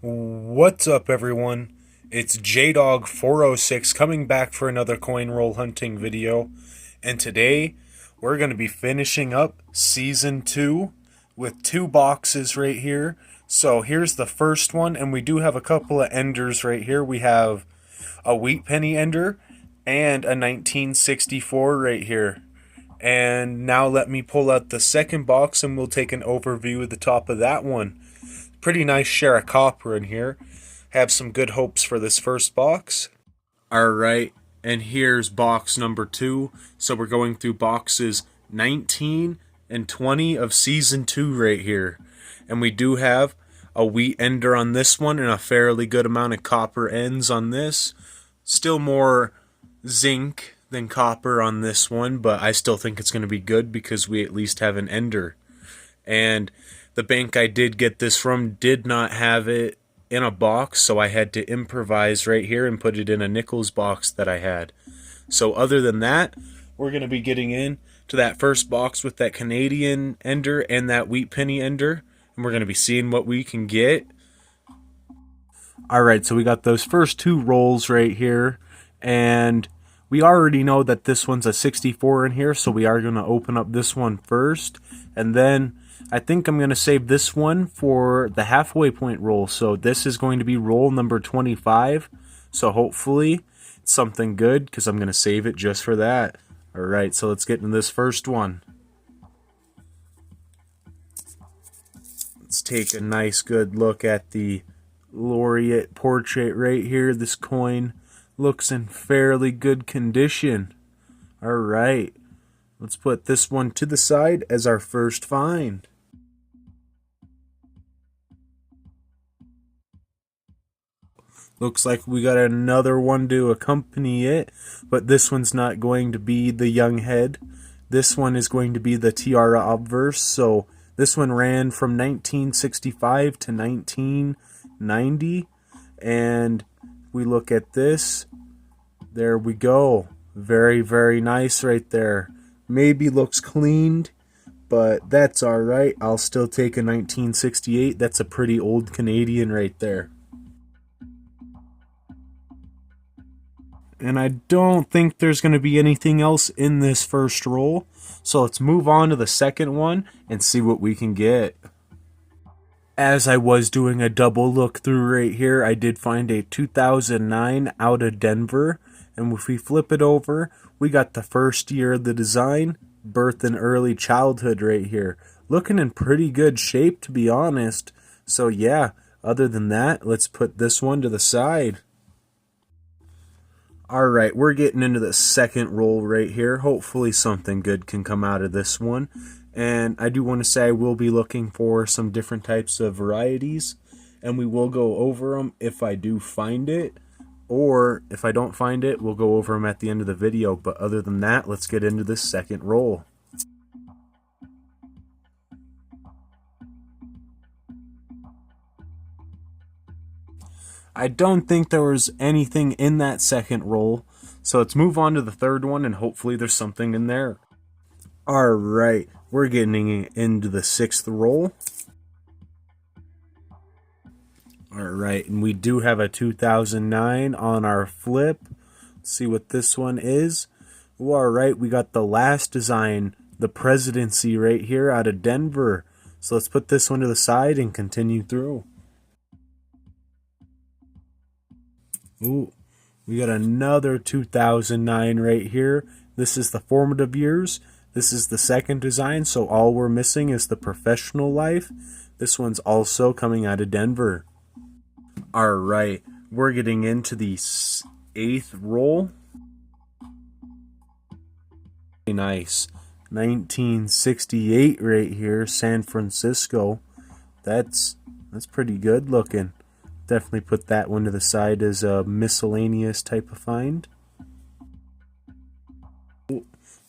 What's up, everyone? It's JDog406 coming back for another coin roll hunting video. And today, we're going to be finishing up Season 2 with two boxes right here. So here's the first one, and we do have a couple of enders right here. We have a Wheat Penny ender and a 1964 right here. And now let me pull out the second box and we'll take an overview of the top of that one. Pretty nice share of copper in here. Have some good hopes for this first box. Alright, and here's box number 2. So we're going through boxes 19 and 20 of Season 2 right here. And we do have a wheat ender on this one and a fairly good amount of copper ends on this. Still more zinc than copper on this one, but I still think it's going to be good because we at least have an ender. And the bank I did get this from did not have it in a box, so I had to improvise right here and put it in a Nichols box that I had. So other than that, we're going to be getting in to that first box with that Canadian ender and that Wheat Penny ender, and we're going to be seeing what we can get. Alright, so we got those first two rolls right here, and we already know that this one's a 64 in here, so we are going to open up this one first, and then I think I'm going to save this one for the halfway point roll. So this is going to be roll number 25. So hopefully it's something good because I'm going to save it just for that. Alright, so let's get into this first one. Let's take a nice good look at the Laureate portrait right here. This coin looks in fairly good condition. Alright, let's put this one to the side as our first find. Looks like we got another one to accompany it, but this one's not going to be the young head. This one is going to be the tiara obverse. So this one ran from 1965 to 1990. And we look at this. There we go. Very, very nice right there. Maybe looks cleaned, but that's alright. I'll still take a 1968. That's a pretty old Canadian right there. And I don't think there's going to be anything else in this first roll. So let's move on to the second one and see what we can get. As I was doing a double look through right here, I did find a 2009 out of Denver. And if we flip it over, we got the first year of the design, birth and early childhood right here. Looking in pretty good shape, to be honest. So yeah, other than that, let's put this one to the side. Alright, we're getting into the second roll right here. Hopefully something good can come out of this one. And I do want to say I will be looking for some different types of varieties. And we will go over them if I do find it. Or if I don't find it, we'll go over them at the end of the video. But other than that, let's get into the second roll. I don't think there was anything in that second roll, so let's move on to the third one and hopefully there's something in there. Alright, we're getting into the sixth roll. Alright, and we do have a 2009 on our flip. Let's see what this one is. Alright, we got the last design, the presidency right here out of Denver. So let's put this one to the side and continue through. Ooh, we got another 2009 right here. This is the formative years. This is the second design, so all we're missing is the professional life. This one's also coming out of Denver. Alright, we're getting into the eighth roll. Nice. 1968 right here, San Francisco. That's pretty good looking. Definitely put that one to the side as a miscellaneous type of find.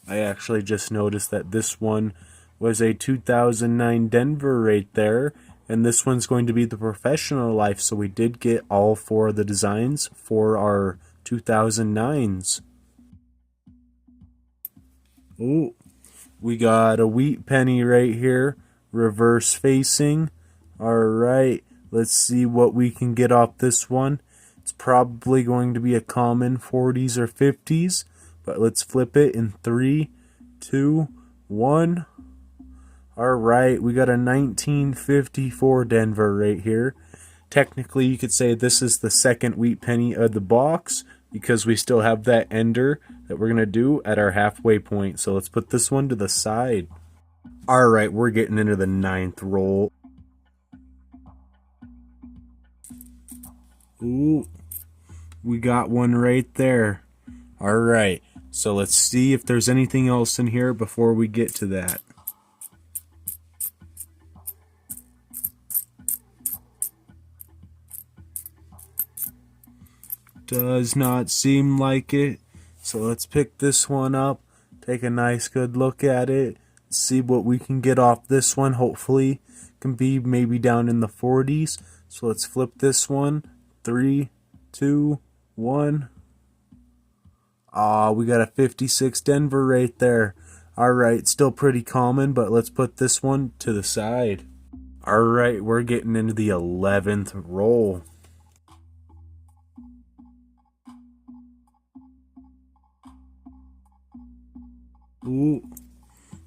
I actually just noticed that this one was a 2009 Denver right there. And this one's going to be the professional life. So we did get all four of the designs for our 2009s. Ooh, we got a Wheat Penny right here. Reverse facing. Alright. Let's see what we can get off this one. It's probably going to be a common 40s or 50s, but let's flip it in 3, 2, 1. Alright, we got a 1954 Denver right here. Technically, you could say this is the second wheat penny of the box because we still have that ender that we're going to do at our halfway point. So let's put this one to the side. Alright, we're getting into the 9th roll. Ooh, we got one right there. Alright, so let's see if there's anything else in here before we get to that. Does not seem like it. So let's pick this one up, take a nice good look at it, see what we can get off this one. Hopefully can be maybe down in the 40s. So let's flip this one. 3, 2, 1. We got a 56 Denver right there. Alright, still pretty common, but let's put this one to the side. Alright, we're getting into the 11th roll. Ooh,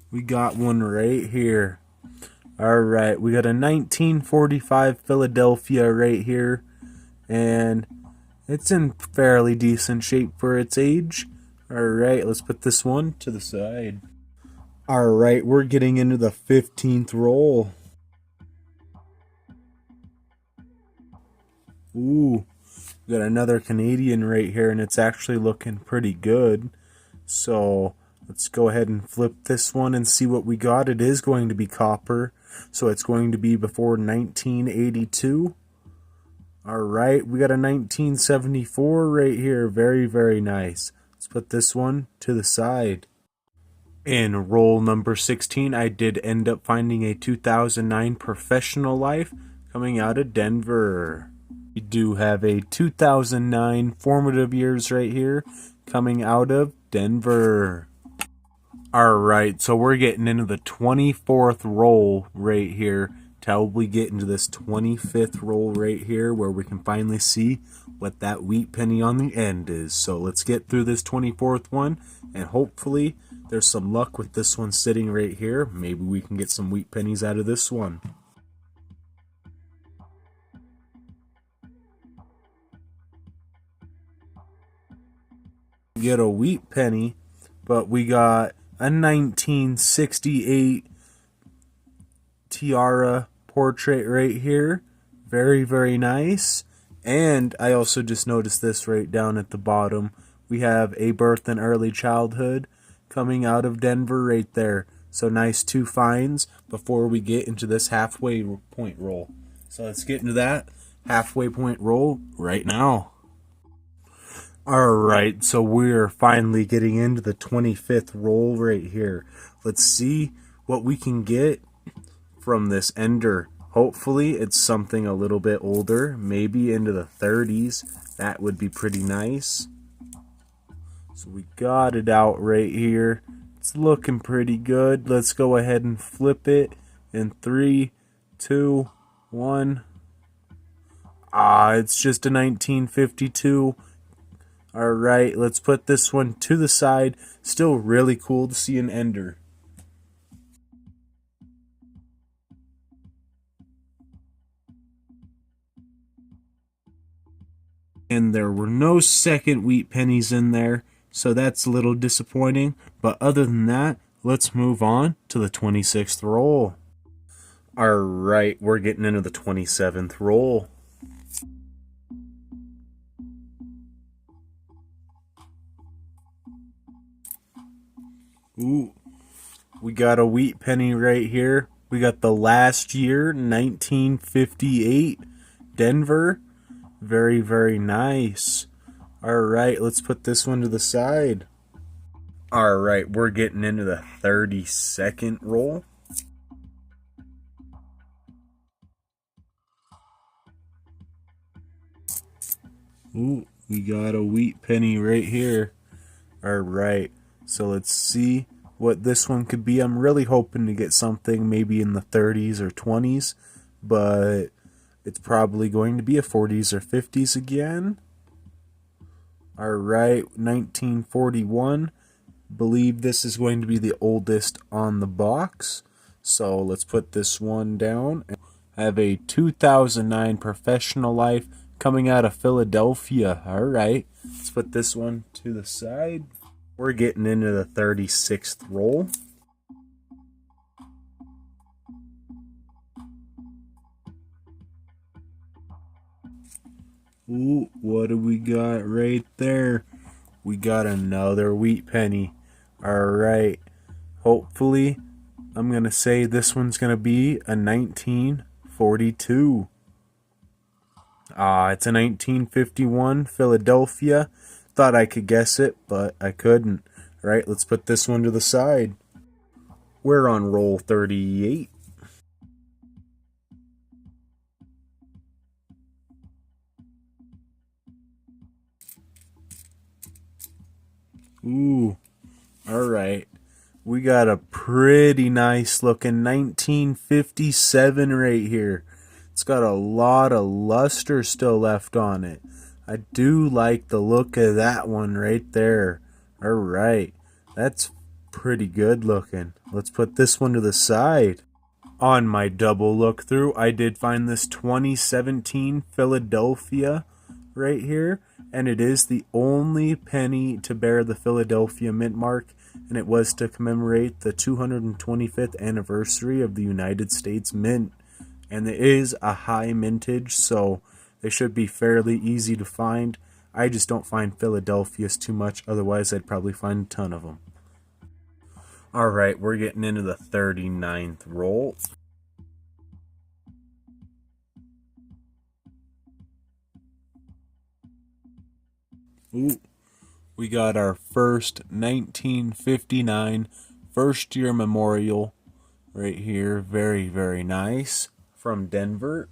we got one right here. Alright, we got a 1945 Philadelphia right here. And it's in fairly decent shape for its age. Alright, let's put this one to the side. Alright, we're getting into the 15th roll. Ooh, we got another Canadian right here, and it's actually looking pretty good. So let's go ahead and flip this one and see what we got. It is going to be copper, so it's going to be before 1982. Alright, we got a 1974 right here. Very, very nice. Let's put this one to the side. In roll number 16, I did end up finding a 2009 Professional Life coming out of Denver. We do have a 2009 Formative Years right here coming out of Denver. Alright, so we're getting into the 24th roll right here till we get into this 25th roll right here where we can finally see what that wheat penny on the end is. So let's get through this 24th one, and hopefully there's some luck with this one sitting right here. Maybe we can get some wheat pennies out of this one. Get a wheat penny, but we got a 1968 Tiara portrait right here. Very, very nice. And I also just noticed this right down at the bottom. We have A Birth in Early Childhood coming out of Denver right there. So nice 2 finds before we get into this halfway point roll. So let's get into that halfway point roll right now. Alright, so we're finally getting into the 25th roll right here. Let's see what we can get from this ender. Hopefully it's something a little bit older, maybe into the 30s. That would be pretty nice. So we got it out right here. It's looking pretty good. Let's go ahead and flip it in 3, 2, 1. It's just a 1952. Alright, let's put this one to the side. Still really cool to see an ender. And there were no second wheat pennies in there, so that's a little disappointing. But other than that, let's move on to the 26th roll. Alright, we're getting into the 27th roll. Ooh, we got a wheat penny right here. We got the last year, 1958, Denver. Very, very nice. Alright, let's put this one to the side. Alright, we're getting into the 32nd roll. Ooh, we got a wheat penny right here. Alright, so let's see what this one could be. I'm really hoping to get something maybe in the 30s or 20s, but It's probably going to be a 40s or 50s again. Alright, 1941. Believe this is going to be the oldest on the box. So let's put this one down. I have a 2009 Professional Life coming out of Philadelphia. Alright, let's put this one to the side. We're getting into the 36th roll. Ooh, what do we got right there? We got another wheat penny. Alright, hopefully, I'm going to say this one's going to be a 1942. It's a 1951 Philadelphia. Thought I could guess it, but I couldn't. Alright, let's put this one to the side. We're on roll 38. Ooh, alright. We got a pretty nice looking 1957 right here. It's got a lot of luster still left on it. I do like the look of that one right there. Alright, that's pretty good looking. Let's put this one to the side. On my double look through, I did find this 2017 Philadelphia right here, and it is the only penny to bear the Philadelphia mint mark, and it was to commemorate the 225th anniversary of the United States Mint. And it is a high mintage, so they should be fairly easy to find. I just don't find Philadelphia's too much, otherwise I'd probably find a ton of them. Alright, we're getting into the 39th roll. Ooh, we got our first 1959 first year memorial right here. Very, very nice. From Denver.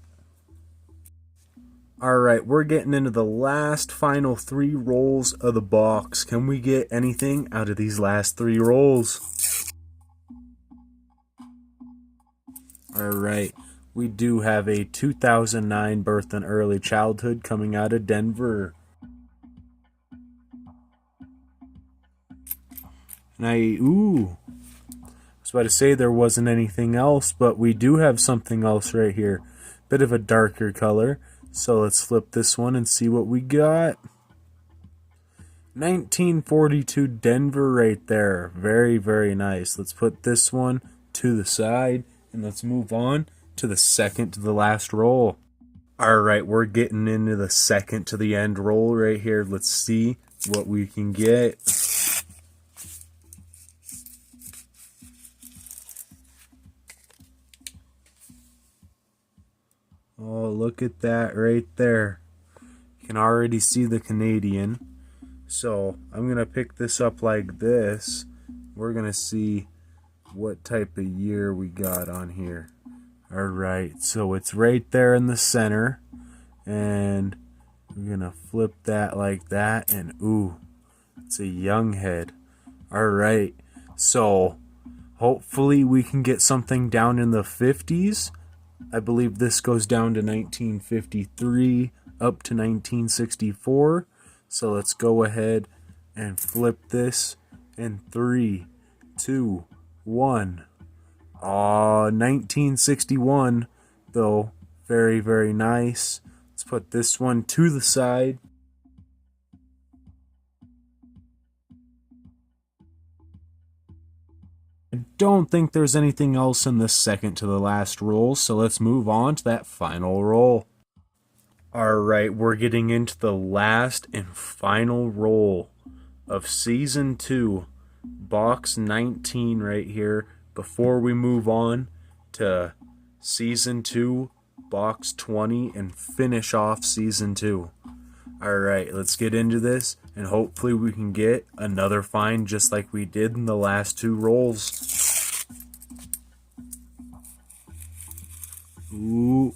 Alright, we're getting into the last final 3 rolls of the box. Can we get anything out of these last 3 rolls? Alright, we do have a 2009 birth and early childhood coming out of Denver. And I was about to say there wasn't anything else, but we do have something else right here. Bit of a darker color. So let's flip this one and see what we got. 1942 Denver right there. Very, very nice. Let's put this one to the side and let's move on to the second to the last roll. Alright, we're getting into the second to the end roll right here. Let's see what we can get. Oh, look at that right there. You can already see the Canadian. So I'm going to pick this up like this. We're going to see what type of year we got on here. Alright, so it's right there in the center. And we're going to flip that like that. And ooh, it's a young head. Alright, so hopefully we can get something down in the 50s. I believe this goes down to 1953 up to 1964. So let's go ahead and flip this in 3, 2, 1. 1961 though. Very, very nice. Let's put this one to the side. I don't think there's anything else in the second to the last roll, so let's move on to that final roll. Alright, we're getting into the last and final roll of Season 2, Box 19 right here, before we move on to Season 2, Box 20, and finish off Season 2. Alright, let's get into this, and hopefully we can get another find just like we did in the last 2 rolls. Ooh,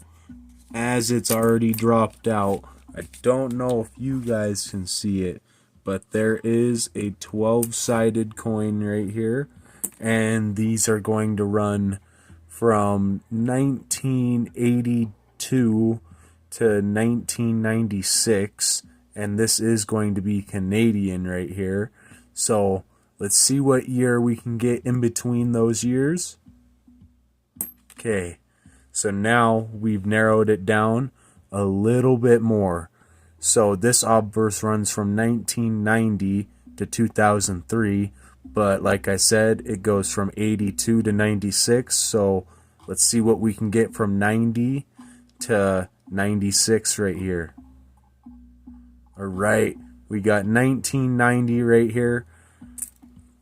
as it's already dropped out. I don't know if you guys can see it, but there is a 12-sided coin right here, and these are going to run from 1982 to 1996, and this is going to be Canadian right here. So let's see what year we can get in between those years. Okay, so now we've narrowed it down a little bit more. So this obverse runs from 1990 to 2003, but like I said, it goes from 82 to 96. So let's see what we can get from 90 to 96 right here. All right, we got 1990 right here.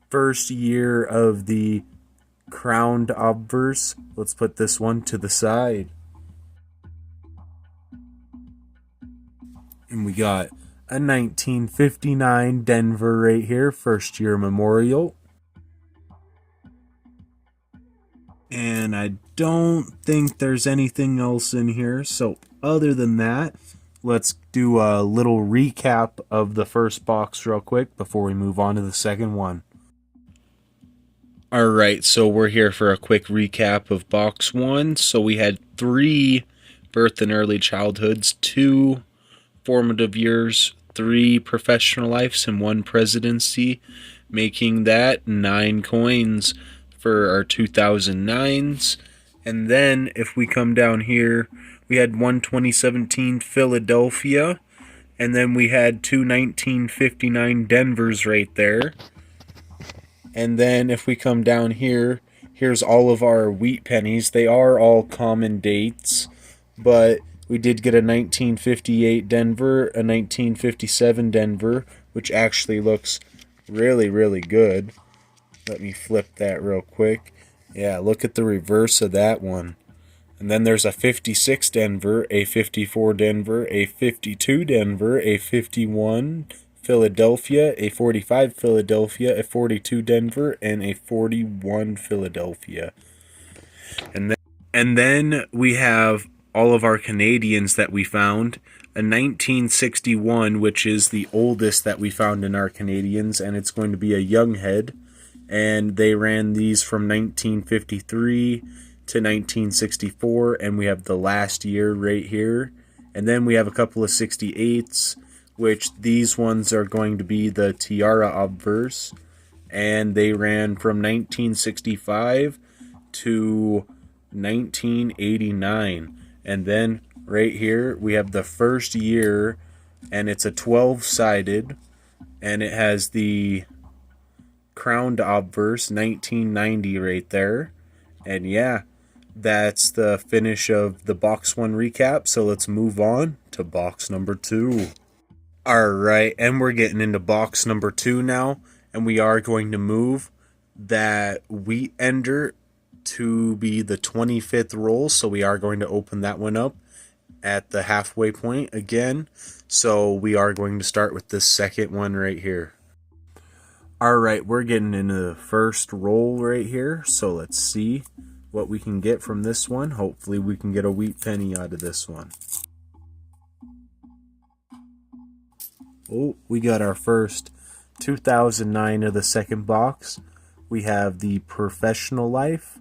First year of the crowned obverse. Let's put this one to the side. And we got a 1959 Denver right here, first year memorial. And I don't think there's anything else in here. So other than that, let's do a little recap of the first box real quick before we move on to the second one. Alright, so we're here for a quick recap of box one. So we had 3 birth and early childhoods, 2 formative years, 3 professional lives, and 1 presidency, making that 9 coins for our 2009s. And then if we come down here, we had 1 2017 Philadelphia, and then we had 2 1959 Denvers right there. And then if we come down here, here's all of our wheat pennies. They are all common dates, but we did get a 1958 Denver, a 1957 Denver, which actually looks really, really good. Let me flip that real quick. Yeah, look at the reverse of that one. And then there's a 56 Denver, a 54 Denver, a 52 Denver, a 51 Philadelphia, a 45 Philadelphia, a 42 Denver, and a 41 Philadelphia. And then we have all of our Canadians that we found. A 1961, which is the oldest that we found in our Canadians, and it's going to be a young head. And they ran these from 1953 to 1964, and we have the last year right here. And then we have a couple of 68s, which these ones are going to be the Tiara obverse, and they ran from 1965 to 1989. And then right here we have the first year, and it's a 12-sided, and it has the crowned obverse 1990 right there. And yeah, that's the finish of the box 1 recap. So let's move on to box number 2. Alright, and we're getting into box number 2 now, and we are going to move that wheat ender to be the 25th roll, so we are going to open that one up at the halfway point again. So we are going to start with the second one right here. Alright, we're getting into the first roll right here, so let's see what we can get from this one. Hopefully we can get a wheat penny out of this one. Oh, we got our first 2009 of the second box. We have the professional life.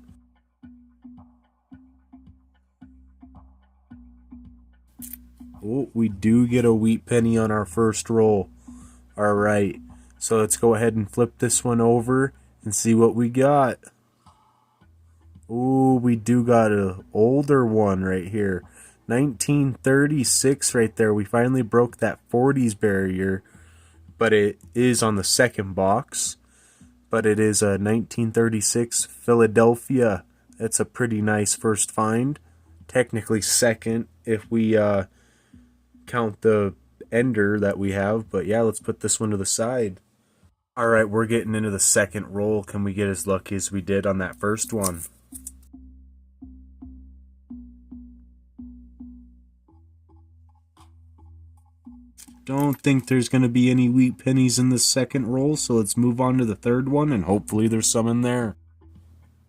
Oh, we do get a wheat penny on our first roll. Alright, so let's go ahead and flip this one over and see what we got. Oh, we do got an older one right here. 1936 right there. We finally broke that 40s barrier, but it is on the second box. But it is a 1936 Philadelphia. That's a pretty nice first find. Technically second if we count the ender that we have. But yeah, let's put this one to the side. Alright, we're getting into the second roll. Can we get as lucky as we did on that first one? Don't think there's going to be any wheat pennies in the second roll, so let's move on to the third one, and hopefully there's some in there.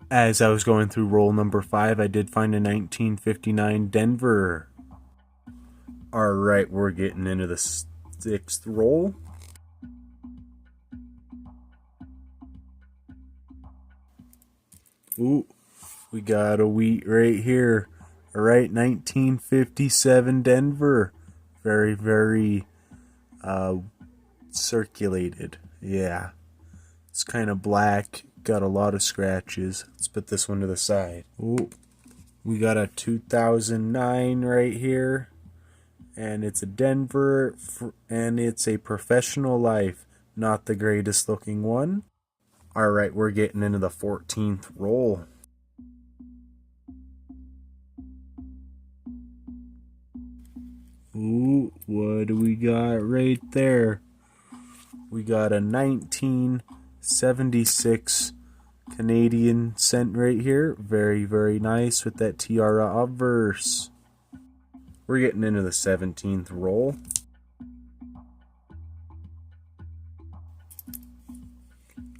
As I was going through roll number 5, I did find a 1959 Denver. Alright, we're getting into the 6th roll. Ooh, we got a wheat right here. All right, 1957 Denver. Very, very circulated. Yeah. It's kind of black. Got a lot of scratches. Let's put this one to the side. Ooh. We got a 2009 right here. And it's a Denver. And it's a Professional Life. Not the greatest looking one. Alright, we're getting into the 14th roll. Ooh, what do we got right there? We got a 1976 Canadian cent right here. Very, very nice with that tiara obverse. We're getting into the 17th roll.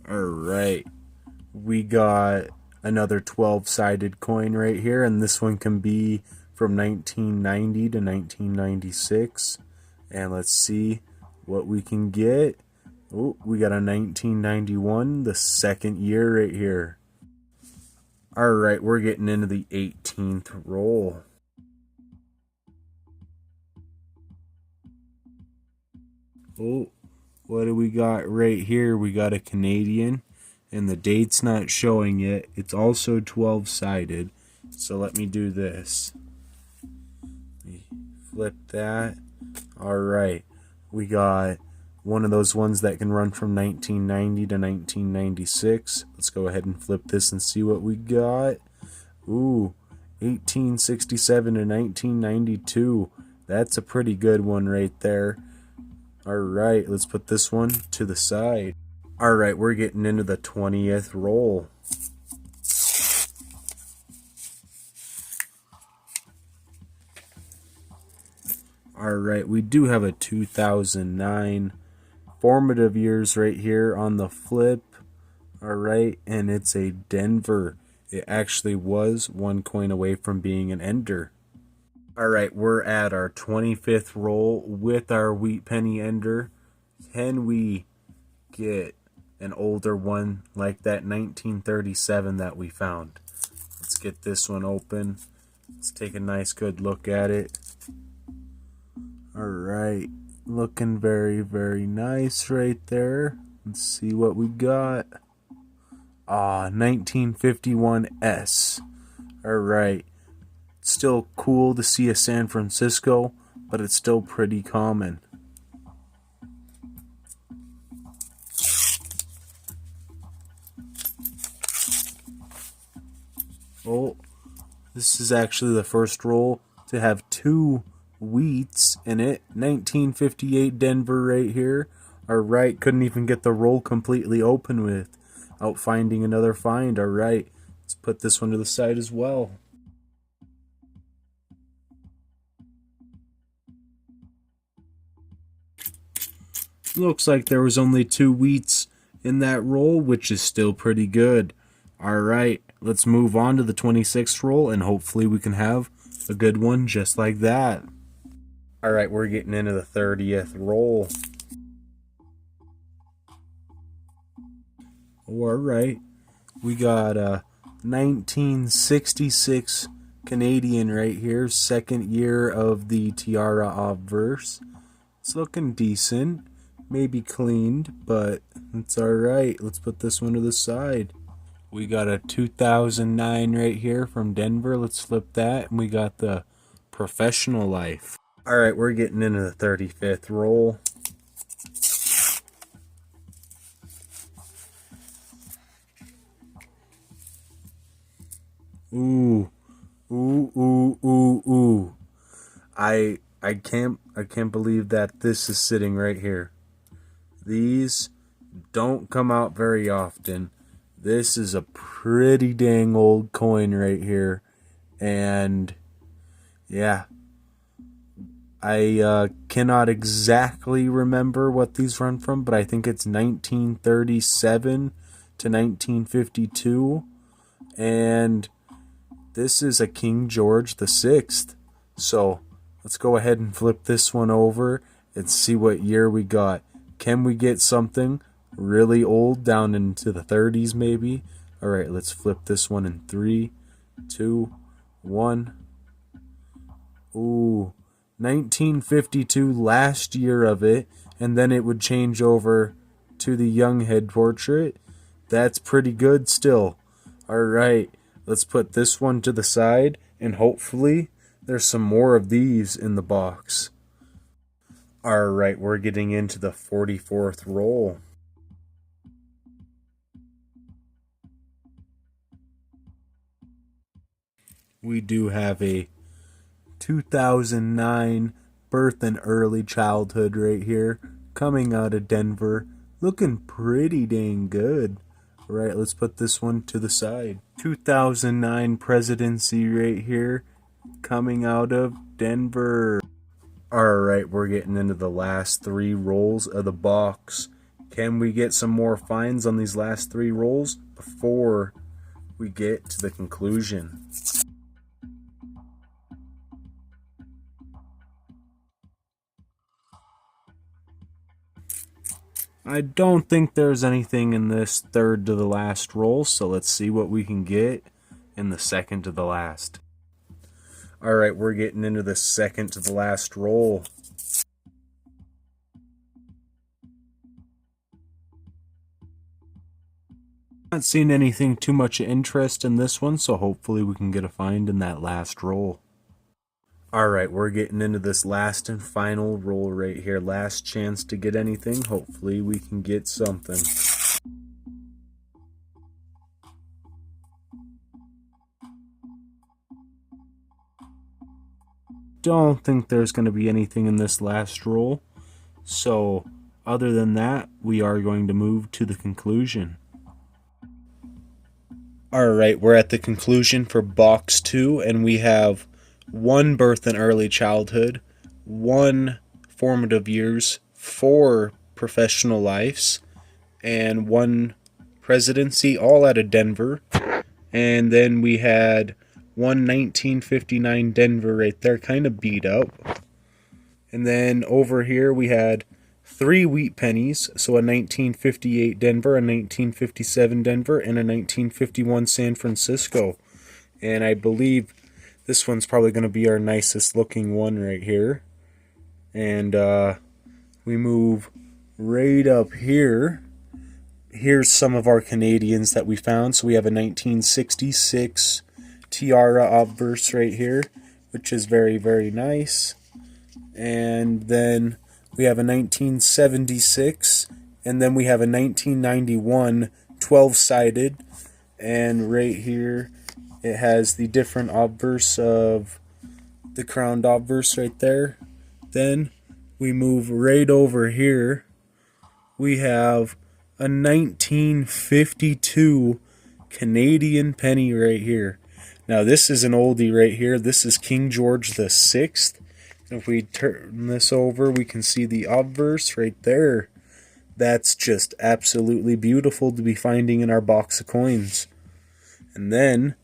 Alright, we got another 12-sided coin right here, and this one can be from 1990 to 1996. And let's see what we can get. Oh, we got a 1991, the second year right here. Alright, we're getting into the 18th roll. Oh, what do we got right here? We got a Canadian, and the date's not showing it. It's also 12-sided. So let me do this. Flip that. Alright, we got one of those ones that can run from 1990 to 1996. Let's go ahead and flip this and see what we got. Ooh, 1867 to 1992. That's a pretty good one right there. Alright, let's put this one to the side. Alright, we're getting into the 20th roll. Alright, we do have a 2009 formative years right here on the flip. Alright, and it's a Denver. It actually was one coin away from being an ender. Alright, we're at our 25th roll with our wheat penny ender. Can we get an older one like that 1937 that we found? Let's get this one open. Let's take a nice good look at it. Alright, looking very, very nice right there. Let's see what we got. 1951 S. Alright. Still cool to see a San Francisco, but it's still pretty common. Oh, this is actually the first roll to have two wheats in it. 1958 Denver right here. Alright, couldn't even get the roll completely open without finding another find. Alright, let's put this one to the side as well. Looks like there was only two wheats in that roll, which is still pretty good. Alright, let's move on to the 26th roll, and hopefully we can have a good one just like that. Alright, we're getting into the 30th roll. Alright, we got a 1966 Canadian right here, second year of the tiara obverse. It's looking decent. Maybe cleaned, but it's alright. Let's put this one to the side. We got a 2009 right here from Denver. Let's flip that. And we got the Professional Life. Alright, we're getting into the 35th roll. Ooh. Ooh, ooh, ooh, ooh. I can't believe that this is sitting right here. These don't come out very often. This is a pretty dang old coin right here. And yeah, I cannot exactly remember what these run from, but I think it's 1937 to 1952. And this is a King George VI. So let's go ahead and flip this one over and see what year we got. Can we get something really old down into the 30s maybe? Alright, let's flip this one in 3, 2, 1. Ooh, 1952, last year of it, and then it would change over to the young head portrait. That's pretty good still. Alright, let's put this one to the side, and hopefully there's some more of these in the box. Alright, we're getting into the 44th roll. We do have a 2009 birth and early childhood right here, coming out of Denver, looking pretty dang good. Right, let's put this one to the side. 2009 presidency right here, coming out of Denver. Alright, we're getting into the last 3 rolls of the box. Can we get some more finds on these last 3 rolls before we get to the conclusion? I don't think there's anything in this third to the last roll, so let's see what we can get in the second to the last. Alright, we're getting into the second to the last roll. Not seeing anything too much interest in this one, so hopefully we can get a find in that last roll. Alright, we're getting into this last and final roll right here. Last chance to get anything. Hopefully we can get something. Don't think there's going to be anything in this last roll. So, other than that, we are going to move to the conclusion. Alright, we're at the conclusion for box 2, and we have 1 birth and early childhood, 1 formative years, 4 professional lives, and 1 presidency, all out of Denver. And then we had 1959 Denver right there, kind of beat up. And then over here we had 3 wheat pennies, so a 1958 Denver, a 1957 Denver, and a 1951 San Francisco. And I believe this one's probably going to be our nicest looking one right here. And we move right up here. Here's some of our Canadians that we found. So we have a 1966 Tiara obverse right here, which is very, very nice. And then we have a 1976, and then we have a 1991 12-sided, and right here it has the different obverse of the crowned obverse right there. Then we move right over here. We have a 1952 Canadian penny right here. Now this is an oldie right here. This is King George the VI. If we turn this over, we can see the obverse right there. That's just absolutely beautiful to be finding in our box of coins. And then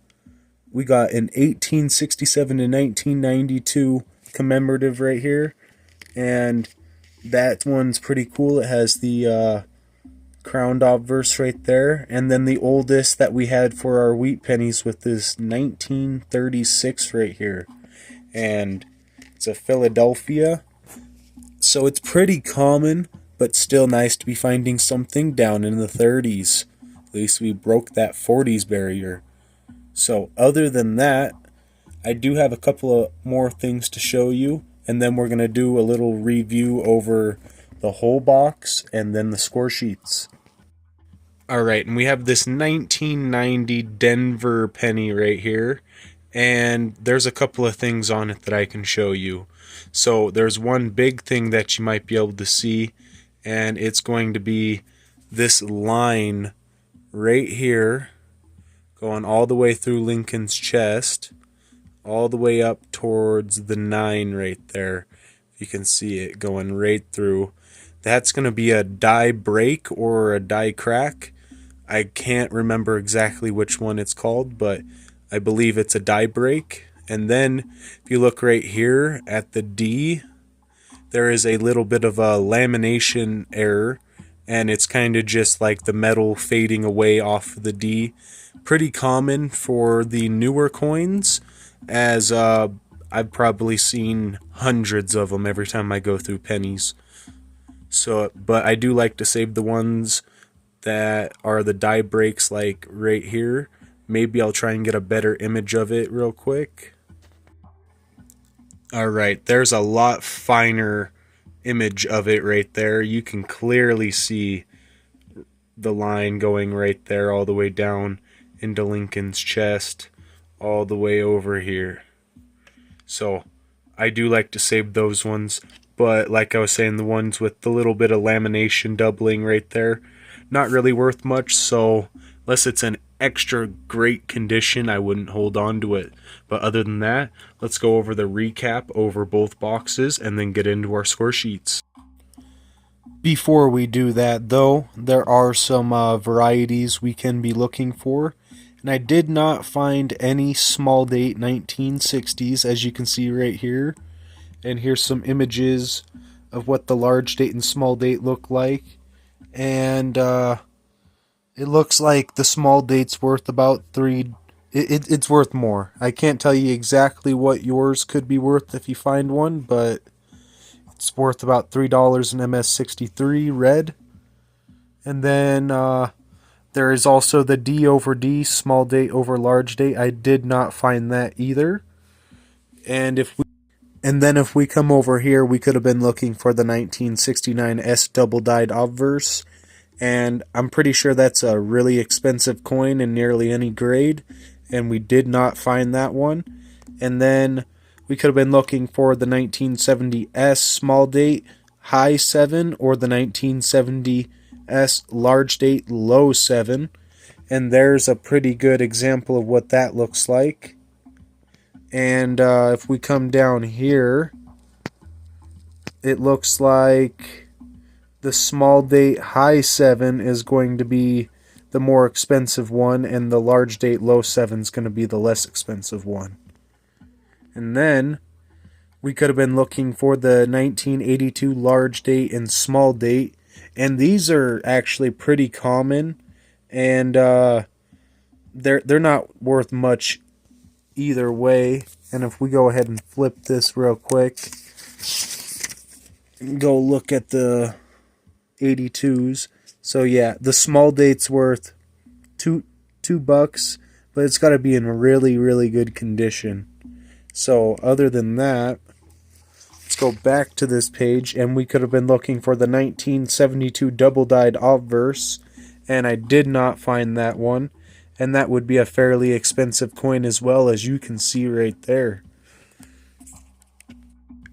we got an 1867 to 1992 commemorative right here. And that one's pretty cool. It has the crowned obverse right there. And then the oldest that we had for our wheat pennies with this 1936 right here. And it's a Philadelphia. So it's pretty common, but still nice to be finding something down in the 30s. At least we broke that 40s barrier. So other than that, I do have a couple of more things to show you, and then we're going to do a little review over the whole box and then the score sheets. Alright, and we have this 1990 Denver penny right here, and there's a couple of things on it that I can show you. So there's one big thing that you might be able to see, and it's going to be this line right here going all the way through Lincoln's chest, all the way up towards the 9 right there. You can see it going right through. That's going to be a die break or a die crack. I can't remember exactly which one it's called, but I believe it's a die break. And then if you look right here at the D, there is a little bit of a lamination error, and it's kind of just like the metal fading away off the D. Pretty common for the newer coins, as I've probably seen hundreds of them every time I go through Penny's. So, but I do like to save the ones that are the die breaks, like right here. Maybe I'll try and get a better image of it real quick. Alright, there's a lot finer image of it right there. You can clearly see the line going right there all the way down into Lincoln's chest, all the way over here. So I do like to save those ones, but like I was saying, the ones with the little bit of lamination doubling right there, not really worth much. So unless it's an extra great condition, I wouldn't hold on to it. But other than that, let's go over the recap over both boxes and then get into our score sheets. Before we do that, though, there are some varieties we can be looking for. And I did not find any small date 1960s, as you can see right here. And here's some images of what the large date and small date look like. And it looks like the small date's worth about it's worth more. I can't tell you exactly what yours could be worth if you find one, but it's worth about $3 in MS63 red. And then there is also the D over D, small date over large date. I did not find that either. And then if we come over here, we could have been looking for the 1969 S double dyed obverse. And I'm pretty sure that's a really expensive coin in nearly any grade. And we did not find that one. And then we could have been looking for the 1970 S small date high 7 or the 1970 S large date low 7. And there's a pretty good example of what that looks like. And if we come down here, it looks like the small date high 7 is going to be the more expensive one, and the large date low 7 is going to be the less expensive one. And then we could have been looking for the 1982 large date and small date, and these are actually pretty common, and they're not worth much either way. And if we go ahead and flip this real quick and go look at the 82s. So yeah, the small date's worth $2, but it's got to be in really, really good condition. So other than that, let's go back to this page, and we could have been looking for the 1972 double dyed obverse, and I did not find that one. And that would be a fairly expensive coin as well, as you can see right there.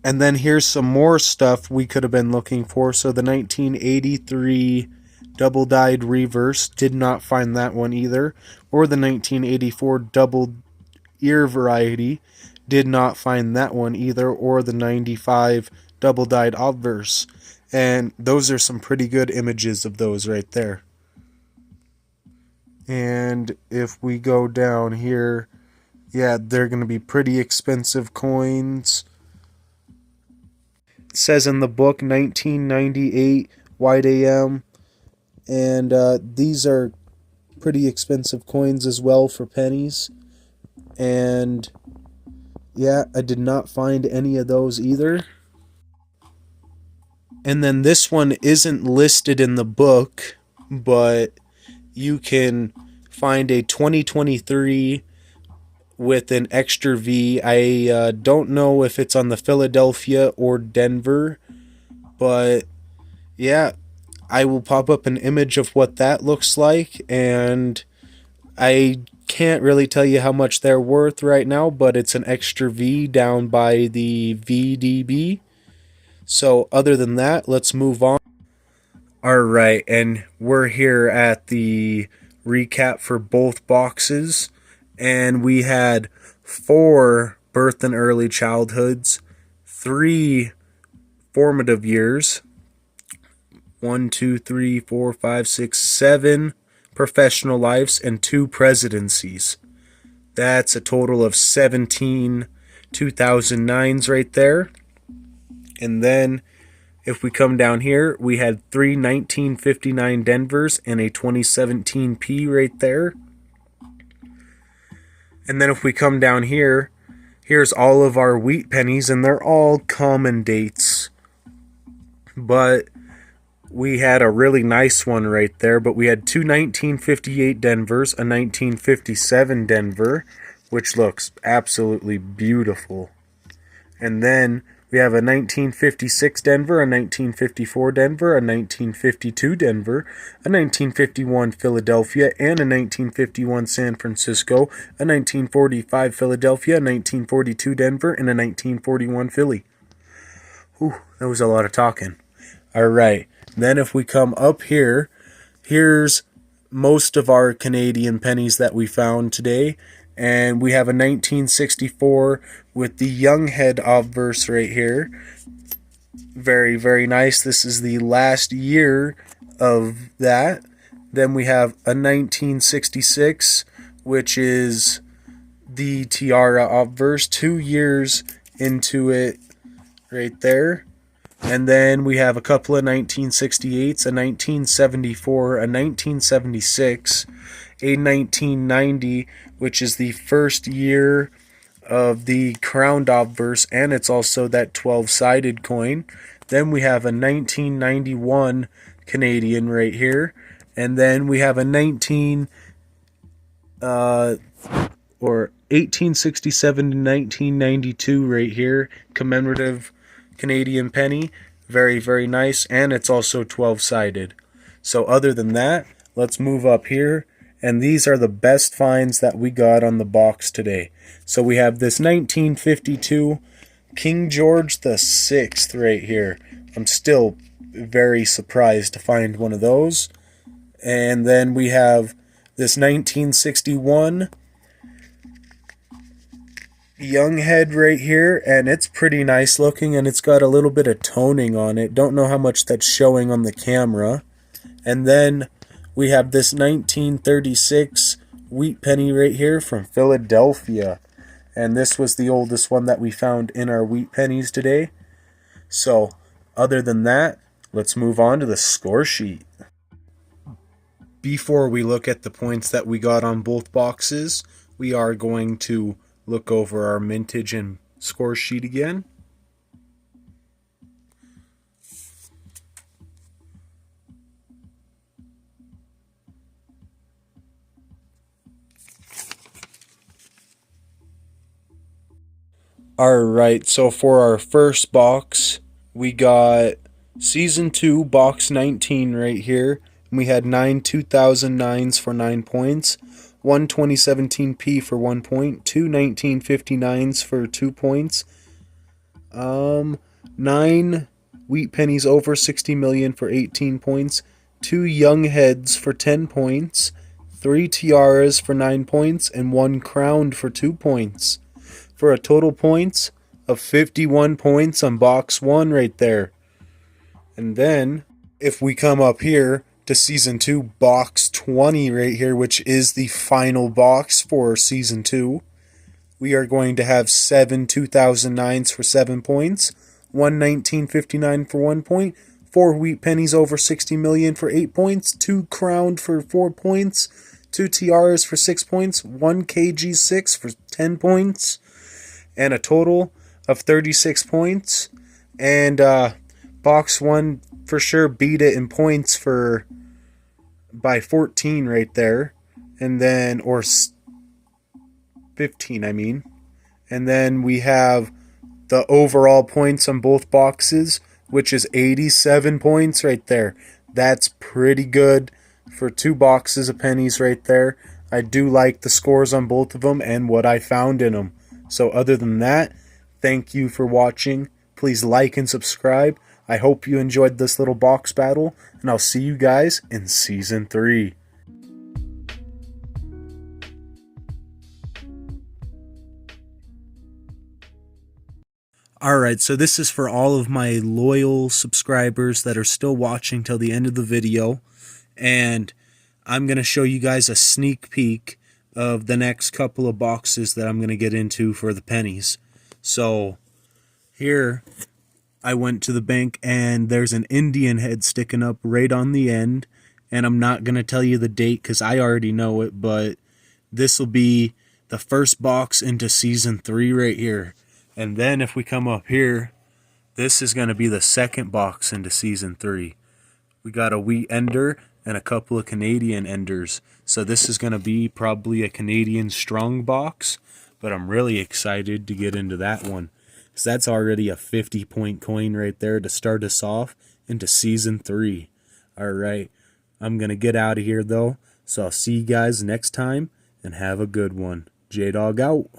And then here's some more stuff we could have been looking for. So the 1983 double dyed reverse, did not find that one either. Or the 1984 double ear variety, did not find that one either. Or the 95 double dyed obverse. And those are some pretty good images of those right there. And if we go down here, yeah, they're going to be pretty expensive coins. It says in the book 1998 White AM, and these are pretty expensive coins as well for pennies. And yeah, I did not find any of those either. And then this one isn't listed in the book, but you can find a 2023 with an extra V. I don't know if it's on the Philadelphia or Denver, but yeah, I will pop up an image of what that looks like, and I can't really tell you how much they're worth right now, but it's an extra V down by the VDB. So other than that, let's move on. Alright, and we're here at the recap for both boxes, and we had 4 birth and early childhoods, 3 formative years, 1, 2, 3, 4, 5, 6, 7 professional lives, and 2 presidencies. That's a total of 17 2009s right there. And then if we come down here, we had 3 1959 Denvers and a 2017 P right there. And then if we come down here, Here's all of our wheat pennies, and they're all common dates. But we had a really nice one right there. But we had two 1958 Denvers, a 1957 Denver, which looks absolutely beautiful. And then we have a 1956 Denver, a 1954 Denver, a 1952 Denver, a 1951 Philadelphia, and a 1951 San Francisco, a 1945 Philadelphia, a 1942 Denver, and a 1941 Philly. Whew, that was a lot of talking. Alright, then if we come up here, here's most of our Canadian pennies that we found today. And we have a 1964 with the Younghead obverse right here. Very, very nice. This is the last year of that. Then we have a 1966, which is the Tiara obverse. 2 years into it right there. And then we have a couple of 1968s, a 1974, a 1976, a 1990, which is the first year of the crowned obverse, and it's also that 12-sided coin. Then we have a 1991 Canadian right here, and then we have a 1867 to 1992 right here, commemorative Canadian penny. Very, very nice, and it's also 12-sided. So other than that, let's move up here. And these are the best finds that we got on the box today. So we have this 1952 King George VI right here. I'm still very surprised to find one of those. And then we have this 1961 Younghead right here. And it's pretty nice looking, and it's got a little bit of toning on it. Don't know how much that's showing on the camera. And then we have this 1936 wheat penny right here from Philadelphia. And this was the oldest one that we found in our wheat pennies today. So, other than that, let's move on to the score sheet. Before we look at the points that we got on both boxes, we are going to look over our mintage and score sheet again. Alright, so for our first box, we got Season 2, Box 19 right here. And we had 9 2009s for 9 points, 1 2017P for 1 point, 2 1959s for 2 points, 9 wheat pennies over 60 million for 18 points, 2 young heads for 10 points, 3 tiaras for 9 points, and 1 crowned for 2 points. For a total points of 51 points on box 1 right there. And then, if we come up here to Season 2, box 20 right here, which is the final box for Season 2, we are going to have 7 2009s for 7 points, 1 1959 for 1 point, 4 wheat pennies over 60 million for 8 points, 2 crowned for 4 points, 2 tiaras for 6 points, 1 KG6 for 10 points, and a total of 36 points. And box 1 for sure beat it in points by 14 right there. And then, or 15, I mean. And then we have the overall points on both boxes, which is 87 points right there. That's pretty good for 2 boxes of pennies right there. I do like the scores on both of them and what I found in them. So other than that, thank you for watching. Please like and subscribe. I hope you enjoyed this little box battle, and I'll see you guys in Season 3. Alright, so this is for all of my loyal subscribers that are still watching till the end of the video, and I'm going to show you guys a sneak peek of the next couple of boxes that I'm going to get into for the pennies. So here I went to the bank and there's an Indian head sticking up right on the end, and I'm not going to tell you the date because I already know it, but this will be the first box into season 3 right here. And then if we come up here, this is going to be the second box into season 3. We got a wheat ender and a couple of Canadian enders. So this is going to be probably a Canadian strong box, but I'm really excited to get into that one, because that's already a 50-point coin right there to start us off into season 3. All right, I'm going to get out of here though, so I'll see you guys next time, and have a good one. J-Dog out.